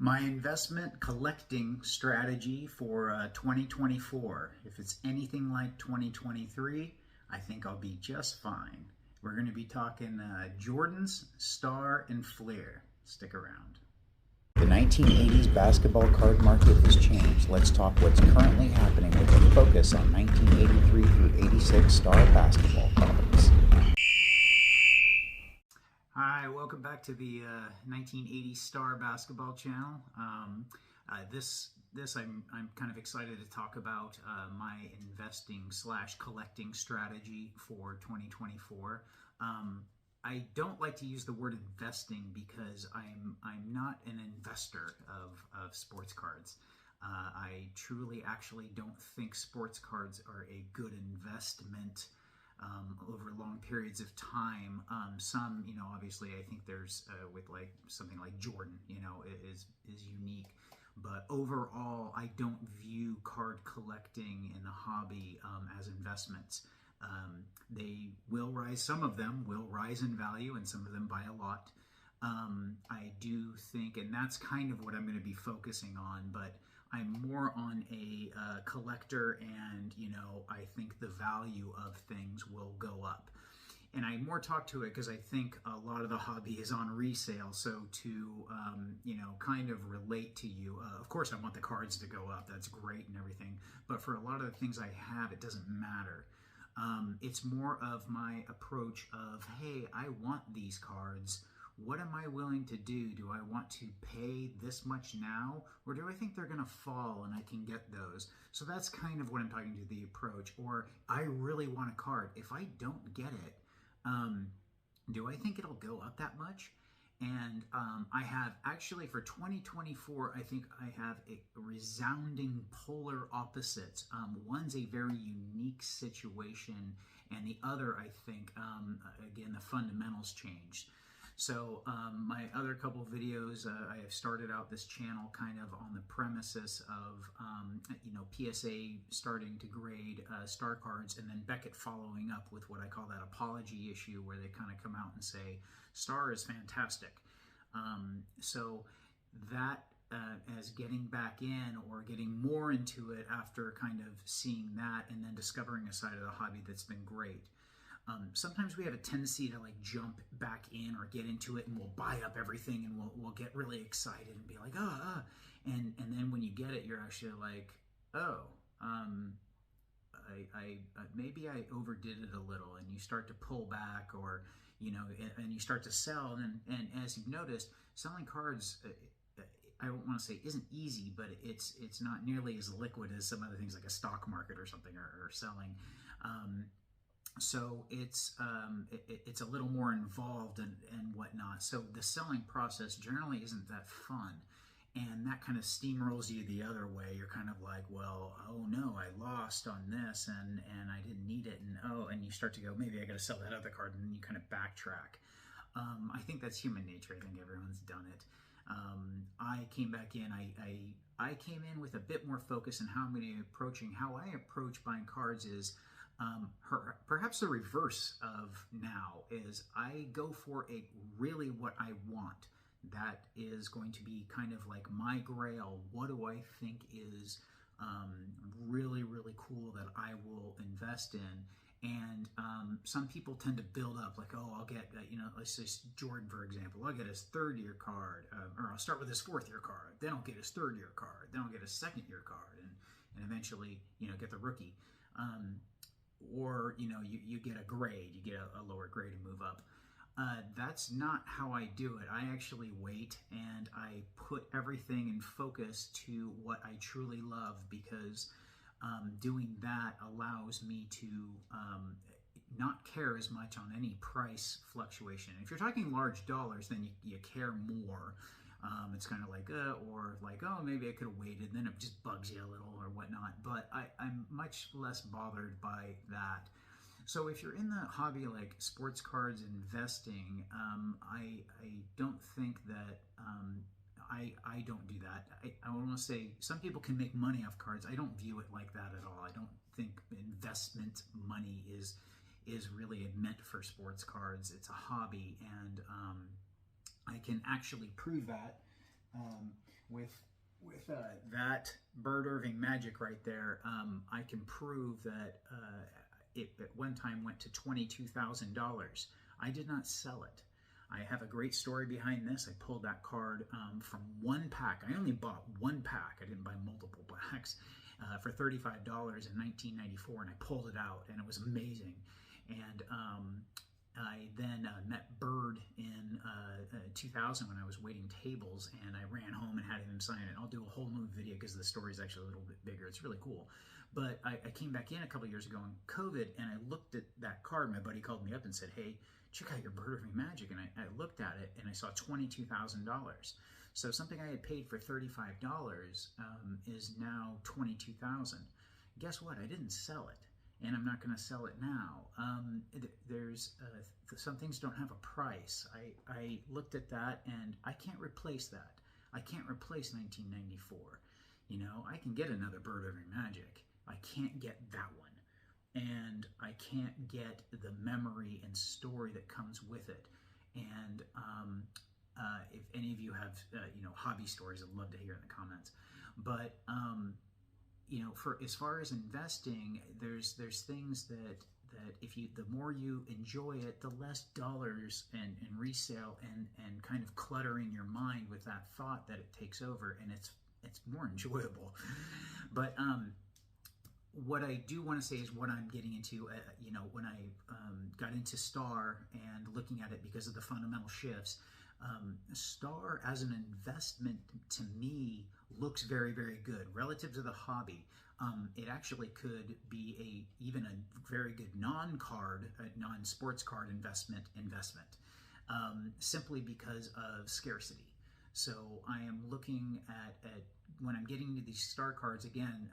My investment collecting strategy for 2024. If it's anything like 2023, I think I'll be just fine. We're going to be talking Jordans, Star, and Fleer. Stick around. The 1980s basketball card market has changed. Let's talk what's currently happening with a focus on 1983 through 86 Star basketball cards. Hi, welcome back to the 1980 Star Basketball channel. I'm kind of excited to talk about my investing / collecting strategy for 2024. I don't like to use the word investing because I'm not an investor of sports cards. I truly actually don't think sports cards are a good investment over long periods of time. Some, obviously I think there's with like something like Jordan, is unique. But overall, I don't view card collecting in the hobby as investments. They will rise, some of them will rise in value, and some of them by a lot. I do think, and that's kind of what I'm going to be focusing on, but I'm more on a collector, and I think the value of things will go up. And I more talk to it because I think a lot of the hobby is on resale. So to kind of relate to you, of course I want the cards to go up. That's great and everything. But for a lot of the things I have, it doesn't matter. It's more of my approach of, hey, I want these cards. What am I willing to do? Do I want to pay this much now? Or do I think they're going to fall and I can get those? So that's kind of what I'm talking to, the approach. Or I really want a card. If I don't get it, do I think it'll go up that much? And I have actually for 2024, I think I have a resounding polar opposites. One's a very unique situation, and the other, I think, again, the fundamentals changed. So my other couple videos, I have started out this channel kind of on the premises of, PSA starting to grade star cards, and then Beckett following up with what I call that apology issue, where they kind of come out and say, Star is fantastic. So that as getting back in or getting more into it after kind of seeing that and then discovering a side of the hobby that's been great. Sometimes we have a tendency to like jump back in or get into it, and we'll buy up everything, and we'll get really excited and be like, and then when you get it, you're actually like, maybe I overdid it a little, and you start to pull back, or and you start to sell, and as you've noticed, selling cards, I don't want to say isn't easy, but it's not nearly as liquid as some other things like a stock market or something, or selling. So it's a little more involved and whatnot. So the selling process generally isn't that fun, and that kind of steamrolls you the other way. You're kind of like, well, oh no, I lost on this, and I didn't need it, and you start to go, maybe I got to sell that other card, and then you kind of backtrack. I think that's human nature. I think everyone's done it. I came back in. I came in with a bit more focus on how I'm going to be approaching. How I approach buying cards is. Perhaps the reverse of now is I go for really what I want. That is going to be kind of like my grail. What do I think is really, really cool that I will invest in? And some people tend to build up like, oh, I'll get, let's say Jordan, for example, I'll get his third-year card, or I'll start with his fourth-year card, then I'll get his third-year card, then I'll get his second-year card, and eventually, get the rookie. Or you get a grade, you get a lower grade and move up. That's not how I do it. I actually wait, and I put everything in focus to what I truly love, because doing that allows me to not care as much on any price fluctuation. If you're talking large dollars, then you care more. It's kind of like, or like, oh, maybe I could have waited, and then it just bugs you a little or whatnot. But I'm much less bothered by that. So if you're in the hobby like sports cards investing, I don't think that, I don't do that. I want to say some people can make money off cards. I don't view it like that at all. I don't think investment money is really meant for sports cards. It's a hobby, and I can actually prove that with that Bird Irving Magic right there, I can prove that it at one time went to $22,000. I did not sell it. I have a great story behind this. I pulled that card from one pack. I only bought one pack. I didn't buy multiple packs for $35 in 1994, and I pulled it out, and it was amazing. And I then met Bird in 2000 when I was waiting tables, and I ran home and had him sign it. I'll do a whole new video because the story is actually a little bit bigger. It's really cool. But I came back in a couple years ago in COVID, and I looked at that card. My buddy called me up and said, "Hey, check out your Bird Irving Magic." And I looked at it, and I saw $22,000. So something I had paid for $35 is now $22,000. Guess what? I didn't sell it. And I'm not going to sell it now. There's some things don't have a price. I looked at that, and I can't replace that. I can't replace 1994. You know, I can get another Bird Irving Magic. I can't get that one, and I can't get the memory and story that comes with it. And if any of you have you know, hobby stories, I'd love to hear in the comments. But you know, for as far as investing, there's things that if you, the more you enjoy it, the less dollars and resale and kind of cluttering your mind with that thought that it takes over, and it's more enjoyable. But what I do want to say is what I'm getting into. You know, when I got into Star and looking at it because of the fundamental shifts, Star as an investment to me looks very, very good relative to the hobby. It actually could be even a very good non-sports card investment, simply because of scarcity. So I am looking at when I'm getting into these Star cards again,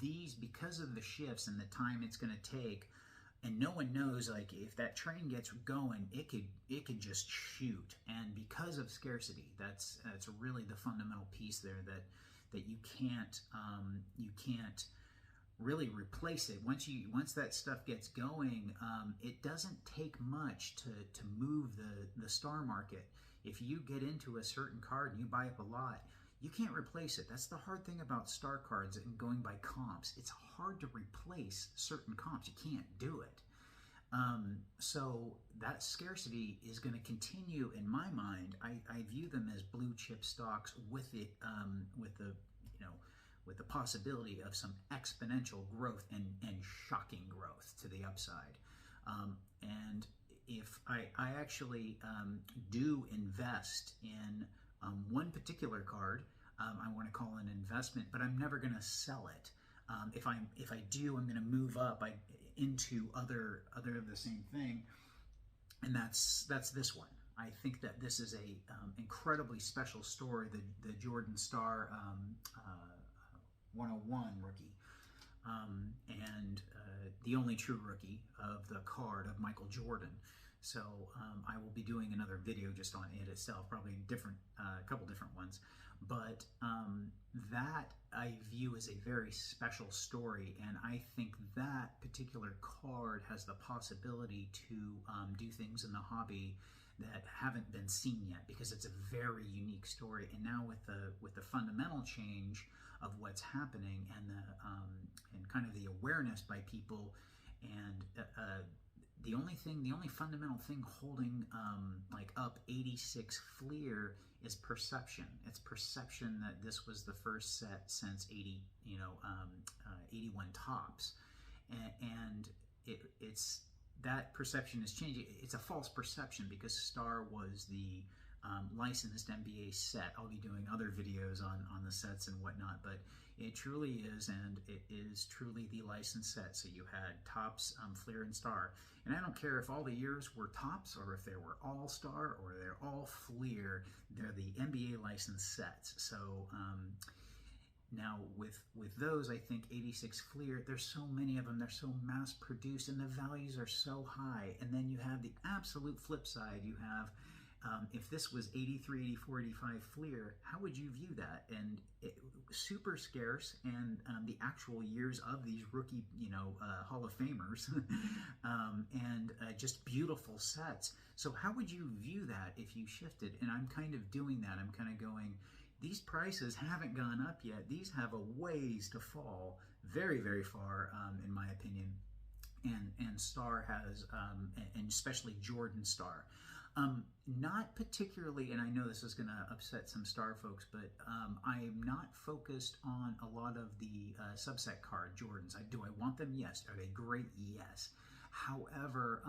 these, because of the shifts and the time it's going to take, and no one knows, like, if that train gets going, it could just shoot. And because of scarcity, that's really the fundamental piece there, that you can't really replace it. Once that stuff gets going, it doesn't take much to move the Star market. If you get into a certain card and you buy up a lot, you can't replace it. That's the hard thing about Star cards and going by comps. It's hard to replace certain comps. You can't do it. So that scarcity is going to continue in my mind. I view them as blue chip stocks with the possibility of some exponential growth and shocking growth to the upside. And if I actually do invest in one particular card, I want to call an investment, but I'm never going to sell it. If I do, I'm going to move up into other of the same thing, and that's this one. I think that this is a incredibly special story. The Jordan Star 101 rookie, and the only true rookie of the card of Michael Jordan. So I will be doing another video just on it itself, probably a couple different ones. But that I view as a very special story, and I think that particular card has the possibility to do things in the hobby that haven't been seen yet, because it's a very unique story. And now with the fundamental change of what's happening and kind of the awareness by people, and the only fundamental thing holding up 86 Fleer is perception. It's perception that this was the first set since 81 Tops, and it's that perception is changing. It's a false perception because Star was the licensed NBA set. I'll be doing other videos on the sets and whatnot, but it truly is, and it is truly the licensed set. So you had Tops, Fleer, and Star. And I don't care if all the years were Tops or if they were all Star or they're all Fleer, they're the NBA licensed sets. So now with those, I think 86 Fleer, there's so many of them, they're so mass produced, and the values are so high. And then you have the absolute flip side. You have if this was 83, 84, 85 Fleer, how would you view that? And super scarce, and the actual years of these rookie, Hall of Famers, and just beautiful sets. So how would you view that if you shifted? And I'm kind of doing that. I'm kind of going, these prices haven't gone up yet. These have a ways to fall, very, very far, in my opinion. And Star has, and especially Jordan Star. Not particularly, and I know this is going to upset some Star folks, but I'm not focused on a lot of the subset card Jordans. Do I want them? Yes. Are they great? Yes. However,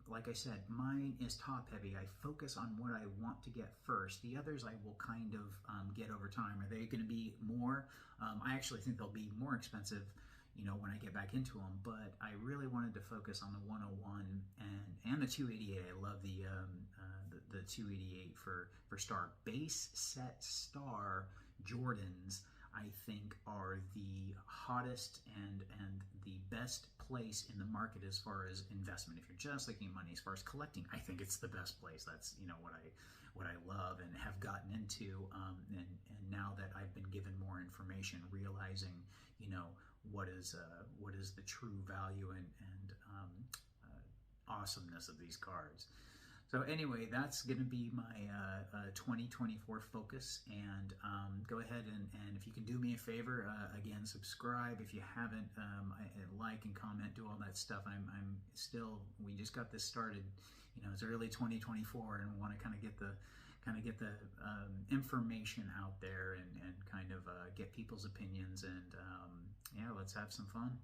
like I said, mine is top heavy. I focus on what I want to get first. The others I will kind of get over time. Are they going to be more? I actually think they'll be more expensive, you know, when I get back into them. But I really wanted to focus on the 101 and the 288. I love the 288 for Star. Base set Star Jordans, I think, are the hottest and the best place in the market as far as investment. If you're just looking at money, as far as collecting, I think it's the best place. That's, you know, what I love and have gotten into. And now that I've been given more information, realizing, you know, what is the true value and awesomeness of these cards. So anyway, that's going to be my 2024 focus, and go ahead and if you can do me a favor, again, subscribe if you haven't, like and comment, do all that stuff. I'm still, we just got this started, you know, it's early 2024, and we want to kind of get the information out there and kind of get people's opinions, and yeah, let's have some fun.